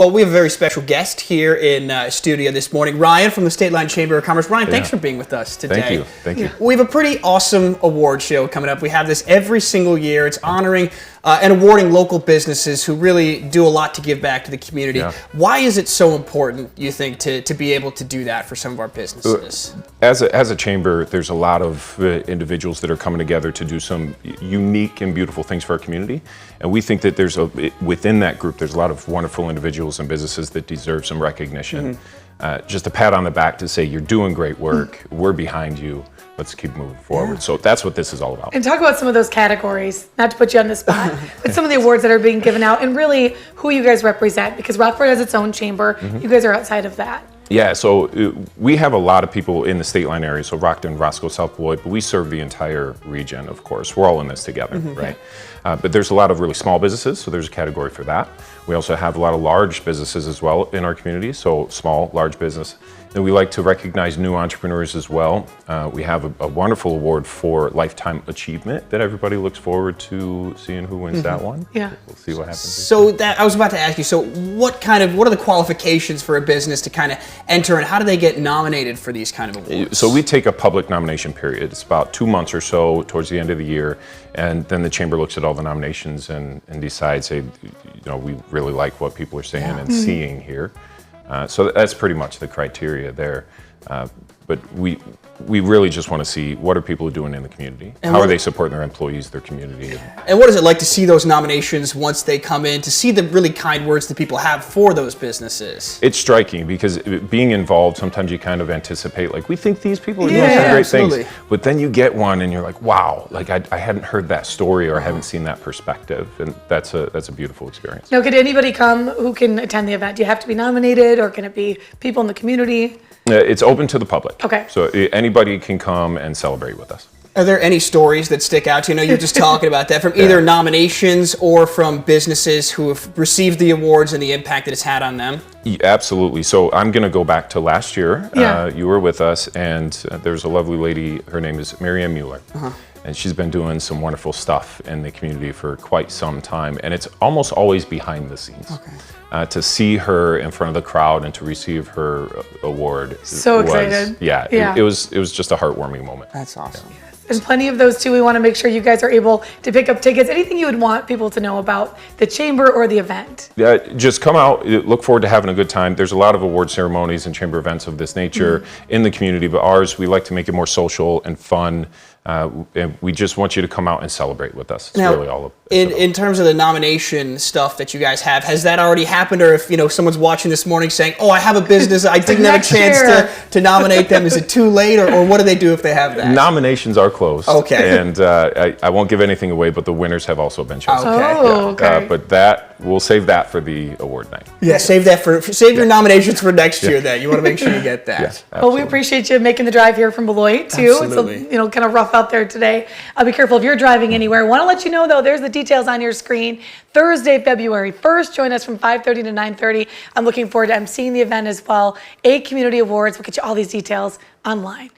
Well, we have a very special guest here in studio this morning, Ryan from the Stateline Chamber of Commerce. Ryan, thanks for being with us today. Thank you. We have a pretty awesome award show coming up. We have this every single year. It's honoring and awarding local businesses who really do a lot to give back to the community. Yeah. Why is it so important, you think, to be able to do that for some of our businesses? As a chamber, there's a lot of individuals that are coming together to do some unique and beautiful things for our community. And we think that within that group, there's a lot of wonderful individuals and businesses that deserve some recognition. Just a pat on the back to say, you're doing great work, we're behind you, let's keep moving forward. So that's what this is all about. And talk about some of those categories, not to put you on the spot, but some of the awards that are being given out and really who you guys represent, because Rockford has its own chamber, you guys are outside of that. Yeah, so we have a lot of people in the Stateline area, so Rockton, Roscoe, South Beloit, but we serve the entire region, of course. We're all in this together, right? But there's a lot of really small businesses, so there's a category for that. We also have a lot of large businesses as well in our community, so small, large business. And we like to recognize new entrepreneurs as well. We have a wonderful award for lifetime achievement that everybody looks forward to seeing who wins that one. Yeah. We'll see what happens. So I was about to ask you, so what are the qualifications for a business to kind of enter, and how do they get nominated for these kind of awards? So we take a public nomination period. It's about 2 months or so towards the end of the year, and then the chamber looks at all the nominations and decides, hey, we really like what people are saying and seeing here. So that's pretty much the criteria there. But we really just want to see what are people doing in the community. And how are they supporting their employees, their community? And what is it like to see those nominations once they come in, to see the really kind words that people have for those businesses? It's striking because being involved, sometimes you kind of anticipate, like, we think these people are doing some great absolutely. things. But then you get one and you're like, wow, like I hadn't heard that story or I haven't seen that perspective. And that's a beautiful experience. Now, could anybody come who can attend the event? Do you have to be nominated, or can it be people in the community? It's open to the public. Okay. So anybody can come and celebrate with us. Are there any stories that stick out to you? I know you're just talking about that, from either nominations or from businesses who have received the awards and the impact that it's had on them? Yeah, absolutely. So I'm going to go back to last year. You were with us, and there's a lovely lady. Her name is Marianne Mueller. And she's been doing some wonderful stuff in the community for quite some time. And it's almost always behind the scenes. To see her in front of the crowd and to receive her award. So excited. It was just a heartwarming moment. That's awesome. There's plenty of those too. We want to make sure you guys are able to pick up tickets. Anything you would want people to know about the chamber or the event? Just come out. Look forward to having a good time. There's a lot of award ceremonies and chamber events of this nature in the community, but ours, we like to make it more social and fun. And we just want you to come out and celebrate with us. It's now, really all in terms of the nomination stuff that you guys have, has that already happened? Or if someone's watching this morning saying, oh, I have a business, I didn't have a chance to nominate them, is it too late? Or what do they do if they have that? Nominations are closed. Okay. And I won't give anything away, but the winners have also been chosen. Okay. But we'll save that for the award night. Yeah, save your nominations for next year then. You want to make sure you get that. Well, we appreciate you making the drive here from Beloit too. Absolutely. It's kind of rough out there today. Be careful if you're driving anywhere. Want to let you know though, there's the details on your screen. Thursday, February 1st, join us from 5:30 to 9:30. I'm looking forward to emceeing the event as well. 8 community awards. We'll get you all these details online.